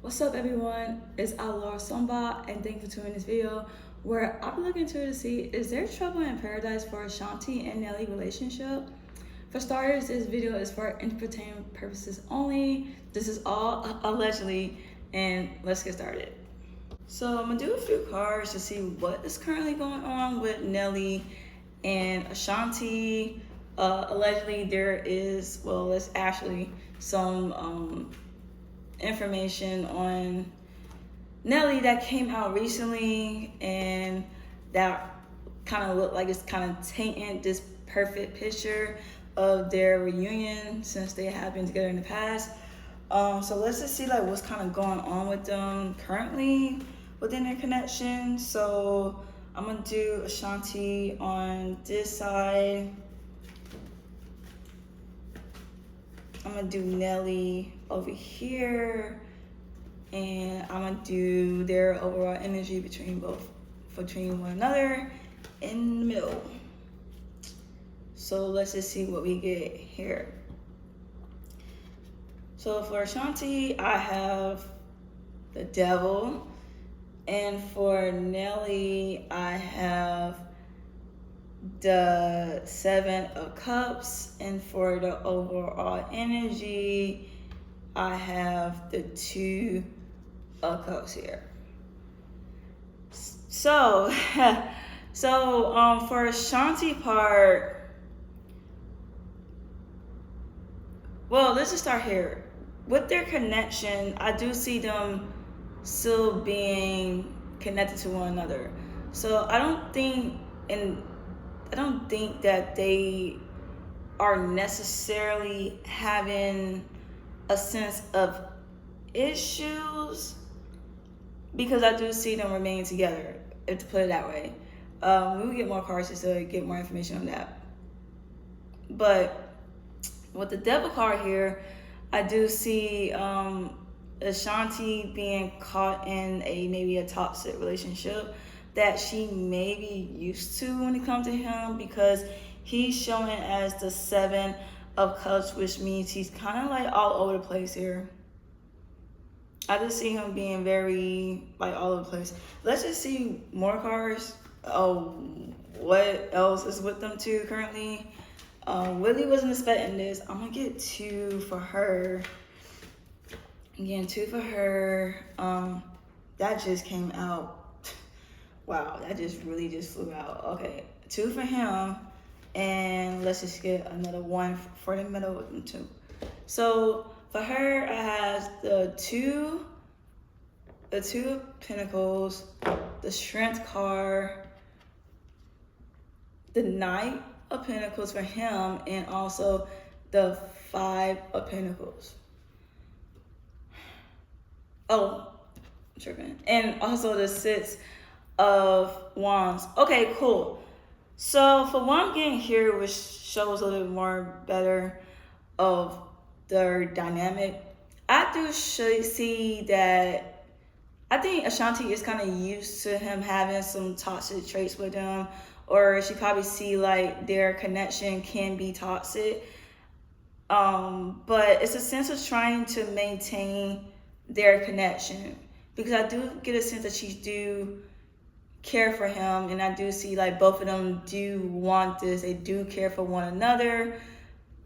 What's up everyone, it's Alor Somba and thank you for tuning in this video where I'll be looking to see is there trouble in paradise for Ashanti and Nelly relationship. For starters, this video is for entertainment purposes only. This is all allegedly, and let's get started. So I'm gonna do a few cards to see what is currently going on with Nelly and Ashanti. Allegedly there is, well, it's actually some information on Nelly that came out recently, and that kind of looked like it's kind of tainting this perfect picture of their reunion since they have been together in the past. So let's just see like what's kind of going on with them currently within their connection. So I'm gonna do Ashanti on this side. I'm gonna do Nelly over here, and I'm gonna do their overall energy between one another in the middle. So let's just see what we get here. So for Ashanti, I have the Devil, and for Nelly, I have the Seven of Cups, and for the overall energy, I have the Two of Cups here. So, for Ashanti part, well, let's just start here. With their connection, I do see them still being connected to one another. So I don't think that they are necessarily having a sense of issues, because I do see them remaining together, if to put it that way. We will get more cards just to get more information on that. But with the Devil card here, I do see Ashanti being caught in maybe a toxic relationship that she may be used to when it comes to him, because he's showing as the Seven of Cups, which means he's kind of like all over the place here. I just see him being very like all over the place. Let's just see more cards. Oh, what else is with them two currently? Really wasn't expecting this. I'm gonna get two for her. Again, two for her. That just came out. Wow, that just really just flew out. Okay, two for him, and let's just get another one for the middle of them too. So for her, I have the two of Pentacles, the Strength card, the Knight of Pentacles for him, and also the Five of Pentacles. Oh, I'm tripping. And also the Six of Wands. Okay, cool. So for what I'm getting here, which shows a little bit more better of their dynamic, I do see that I think Ashanti is kind of used to him having some toxic traits with him, or she probably see like their connection can be toxic. But it's a sense of trying to maintain their connection, because I do get a sense that she do care for him, and I do see like both of them do want this. They do care for one another.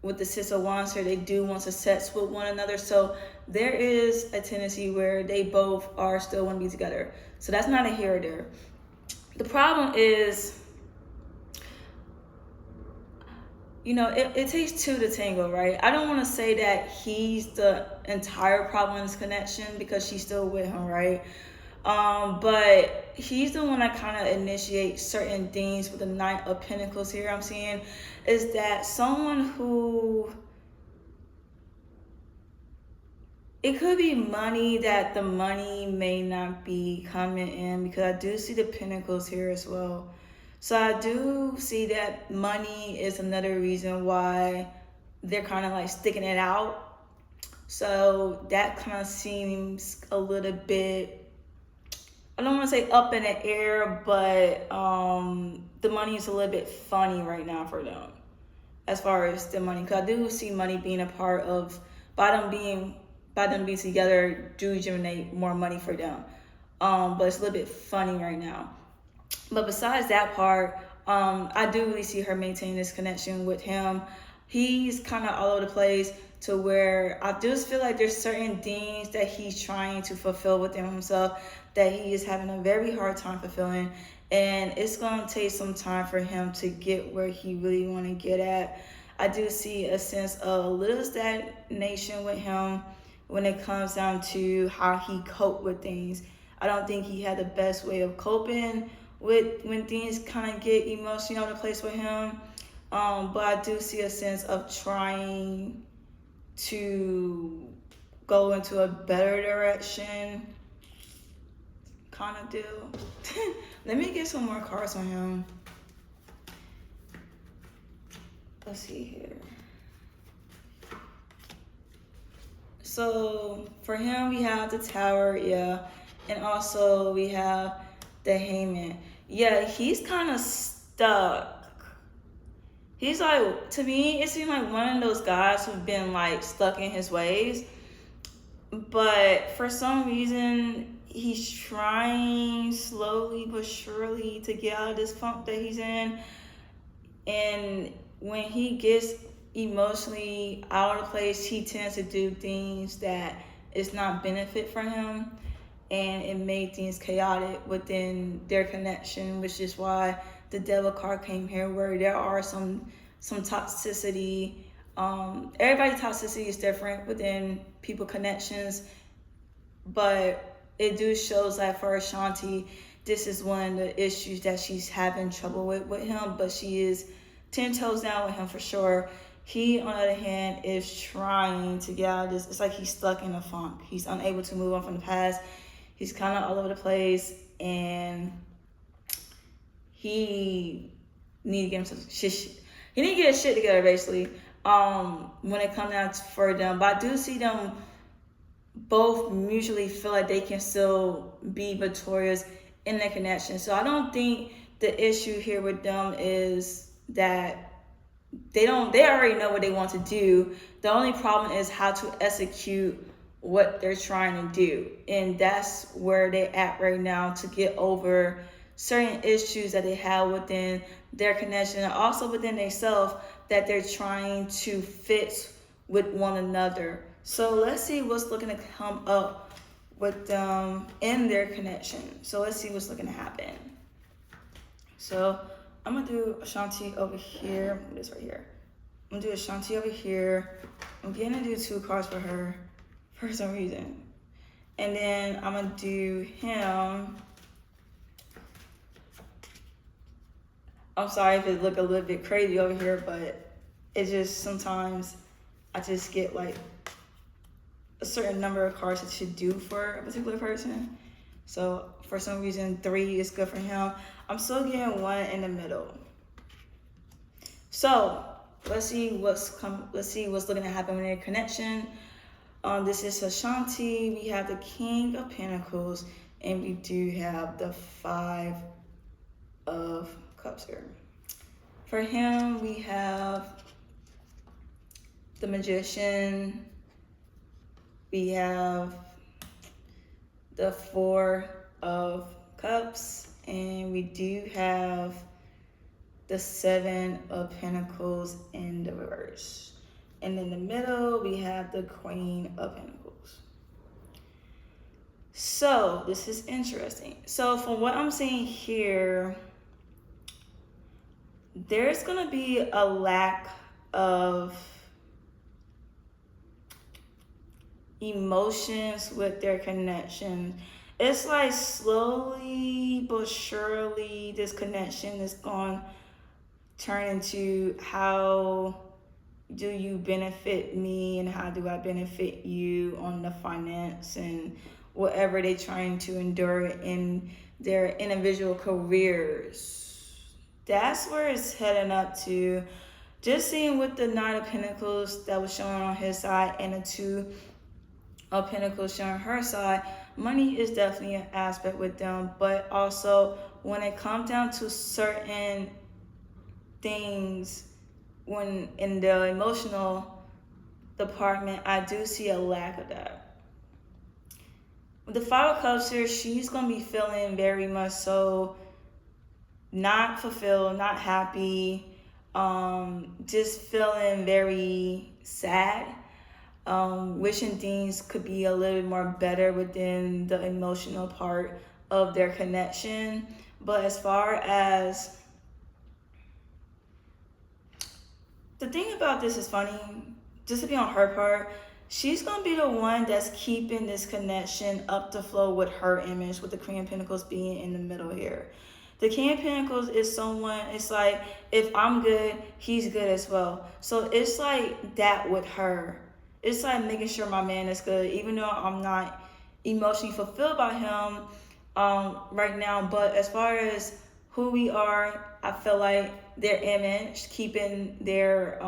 With the Six of Wands here, they do want success with one another. So there is a tendency where they both are still want to be together. So that's not a here or there. The problem is, you know, it takes two to tango, right? I don't want to say that he's the entire problem in this connection, because she's still with him, right? But he's the one that kind of initiates certain things with the Knight of Pentacles here. I'm seeing is that someone who, it could be money, that the money may not be coming in, because I do see the Pentacles here as well. So I do see that money is another reason why they're kind of like sticking it out. So that kind of seems a little bit, I don't want to say up in the air, but the money is a little bit funny right now for them as far as the money. Because I do see money being a part of, by by them being together do generate more money for them. But it's a little bit funny right now. But besides that part, I do really see her maintaining this connection with him. He's kind of all over the place to where I just feel like there's certain things that he's trying to fulfill within himself that he is having a very hard time fulfilling. And it's going to take some time for him to get where he really want to get at. I do see a sense of a little stagnation with him when it comes down to how he coped with things. I don't think he had the best way of coping with when things kind of get emotionally out of place with him. But I do see a sense of trying to go into a better direction kind of deal. Let me get some more cards on him. Let's see here. So for him, we have the Tower, yeah. And also we have the Hangman. Yeah, he's kind of stuck. He's like, to me, it seems like one of those guys who've been like stuck in his ways. But for some reason, he's trying slowly but surely to get out of this funk that he's in. And when he gets emotionally out of place, he tends to do things that is not benefit for him. And it made things chaotic within their connection, which is why the Devil card came here, where there are some toxicity. Everybody's toxicity is different within people connections, but it do shows that for Ashanti, this is one of the issues that she's having trouble with him, but she is 10 toes down with him for sure. He, on the other hand, is trying to get out of this. It's like he's stuck in a funk. He's unable to move on from the past. He's kind of all over the place, and he need to get himself shit. He need to get his shit together, basically. When it comes down for them, but I do see them both mutually feel like they can still be victorious in their connection. So I don't think the issue here with them is that they already know what they want to do. The only problem is how to execute what they're trying to do, and that's where they're at right now, to get over certain issues that they have within their connection and also within themselves that they're trying to fix with one another. So let's see what's looking to come up with them in their connection. So let's see what's looking to happen. So I'm gonna do Ashanti over here. This right here. I'm gonna do Ashanti over here. I'm gonna do 2 cards for her for some reason. And then I'm gonna do him. I'm sorry if it look a little bit crazy over here, but it's just sometimes I just get like a certain number of cards that should do for a particular person. So for some reason, 3 is good for him. I'm still getting 1 in the middle. So let's see what's looking to happen with their connection. This is Ashanti. We have the King of Pentacles, and we do have the 5 of Cups here. For him, we have the Magician. We have the 4 of Cups, and we do have the 7 of Pentacles in the reverse. And in the middle, we have the Queen of Pentacles. So this is interesting. So from what I'm seeing here, there's going to be a lack of emotions with their connection. It's like slowly but surely this connection is going to turn into how do you benefit me and how do I benefit you on the finance and whatever they're trying to endure in their individual careers. That's where it's heading up to. Just seeing with the 9 of Pentacles that was showing on his side and the 2 of Pentacles showing her side, money is definitely an aspect with them. But also when it comes down to certain things, when in the emotional department, I do see a lack of that. With the Five of Cups here, she's going to be feeling very much so not fulfilled, not happy, just feeling very sad, wishing things could be a little bit more better within the emotional part of their connection. But as far as the thing about this is funny, just to be on her part, she's going to be the one that's keeping this connection up to flow with her image, with the Queen of Pentacles being in the middle here. The King of Pentacles is someone, it's like, if I'm good, he's good as well. So it's like that with her. It's like making sure my man is good, even though I'm not emotionally fulfilled by him right now. But as far as who we are, I feel like their image, keeping their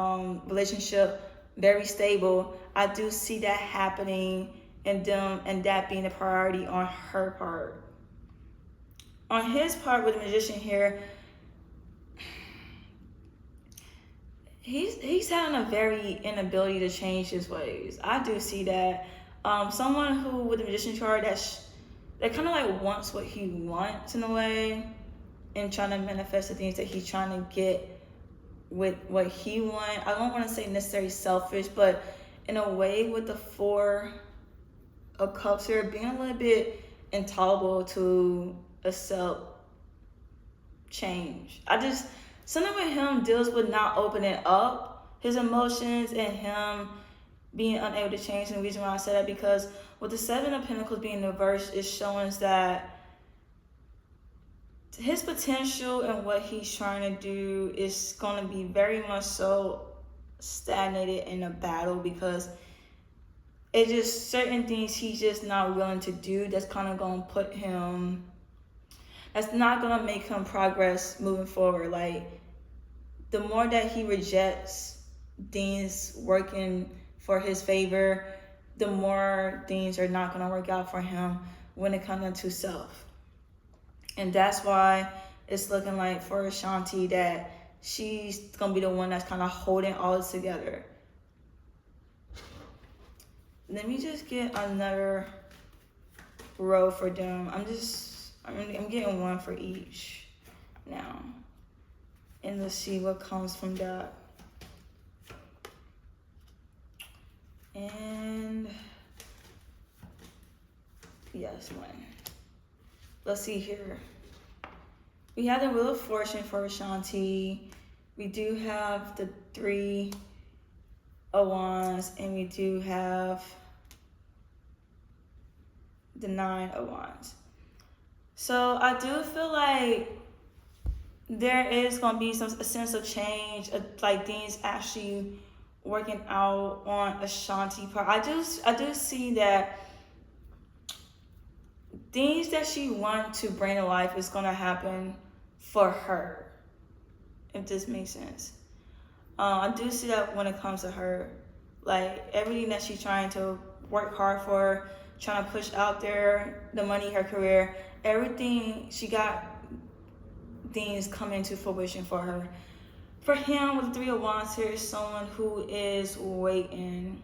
relationship very stable, I do see that happening in them, and that being a priority on her part. On his part with the Magician here, he's having a very inability to change his ways. I do see that. Someone who with the Magician card that kind of like wants what he wants in a way, and trying to manifest the things that he's trying to get with what he wants. I don't want to say necessarily selfish, but in a way with the Four of Cups here, being a little bit intolerable to accept change. Something with him deals with not opening up his emotions and him being unable to change. And the reason why I say that, because with the Seven of Pentacles being reversed, is showing us that his potential and what he's trying to do is going to be very much so stagnated in a battle, because it's just certain things he's just not willing to do that's kind of going to that's not going to make him progress moving forward. Like, the more that he rejects things working for his favor, the more things are not going to work out for him when it comes to self. And that's why it's looking like for Ashanti that she's going to be the one that's kind of holding all this together. Let me just get another row for them. I'm getting one for each now. And let's see what comes from that. And yes, one. Let's see here. We have the Wheel of Fortune for Ashanti. We do have the Three of Wands, and we do have the Nine of Wands. So I do feel like there is going to be a sense of change, like things actually working out on Ashanti part. I do see that things that she wants to bring to life is going to happen for her, if this makes sense. I do see that when it comes to her, like everything that she's trying to work hard for, trying to push out there, the money, her career, everything, she got things coming to fruition for her. For him, with the Three of Wands here, is someone who is waiting.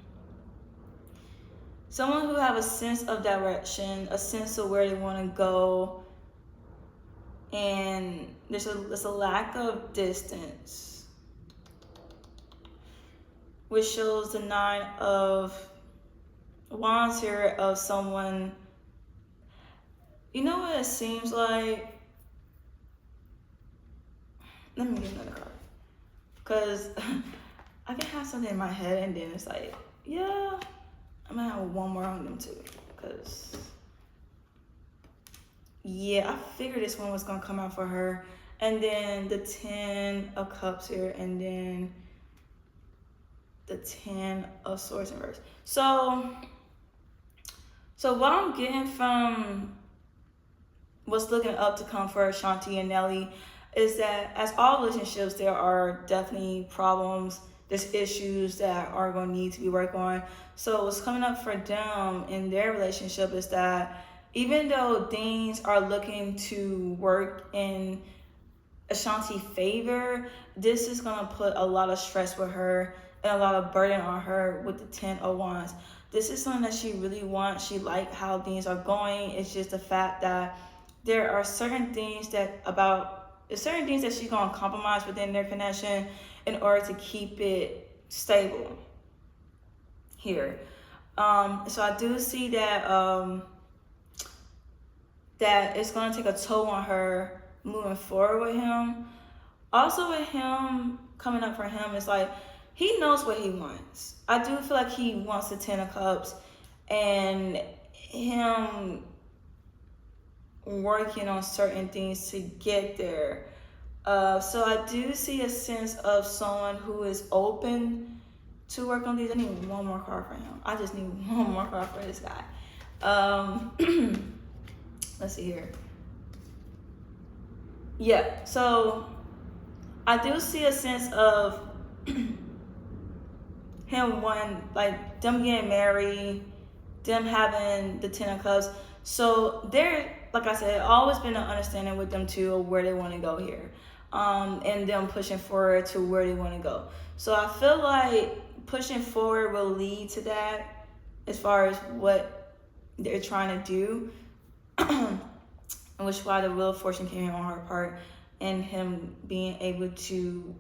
Someone who have a sense of direction, a sense of where they want to go, and there's a lack of distance, which shows the Nine of Wands here of someone. You know what it seems like? Let me get another card, because I can have something in my head and then it's like, yeah, I'm gonna have one more on them too, because yeah, I figured this one was gonna come out for her. And then the Ten of Cups here, and then the Ten of Swords in reverse. So what I'm getting from what's looking up to come for Ashanti and Nelly is that, as all relationships, there are definitely problems, there's issues that are going to need to be worked on. So what's coming up for them in their relationship is that even though things are looking to work in Ashanti's favor, this is going to put a lot of stress with her and a lot of burden on her with the Ten of Wands. This is something that she really wants. She like how things are going. It's just the fact that there are certain things that she's gonna compromise within their connection in order to keep it stable here. So I do see that that it's gonna take a toll on her moving forward with him. Also with him coming up for him, it's like he knows what he wants. I do feel like he wants the 10 of Cups, and him working on certain things to get there. So I do see a sense of someone who is open to work on these. I need one more card for him. I just need one more card for this guy. Let's see here. Yeah, so I do see a sense of him like them getting married, them having the 10 of Cups. So there, like I said, always been an understanding with them too of where they want to go here, and them pushing forward to where they want to go. So I feel like pushing forward will lead to that as far as what they're trying to do, which is why the Wheel of Fortune came in on her part, and him being able to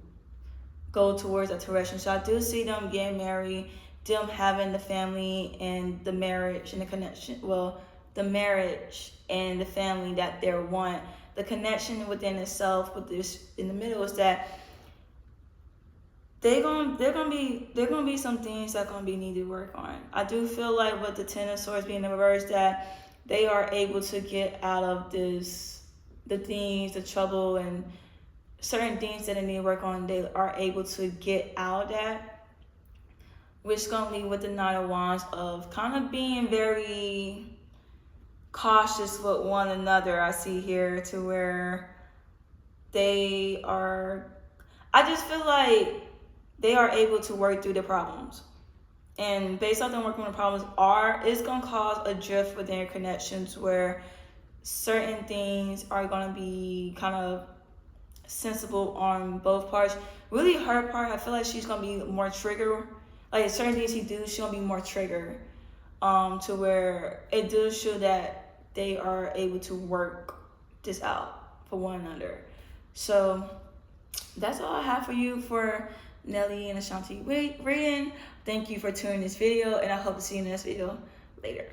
go towards that direction. So I do see them getting married, them having the family and the marriage and the connection. Well, the marriage and the family that they want. The connection within itself with this in the middle is that they're gonna be some things that gonna be needed to work on. I do feel like with the 10 of Swords being in reverse, that they are able to get out of the trouble and certain things that they need to work on. They are able to get out of that, which is gonna lead with the 9 of Wands of kind of being very cautious with one another. I see here to where they are, I just feel like they are able to work through the problems. And based off them working on the problems it's gonna cause a drift within your connections where certain things are gonna be kind of sensible on both parts. Really her part, I feel like she's gonna be more trigger. Like certain things he do, she's gonna be more trigger. To where it does show that they are able to work this out for one another. So that's all I have for you for Nelly and Ashanti reading. Thank you for tuning this video, and I hope to see you in this video later.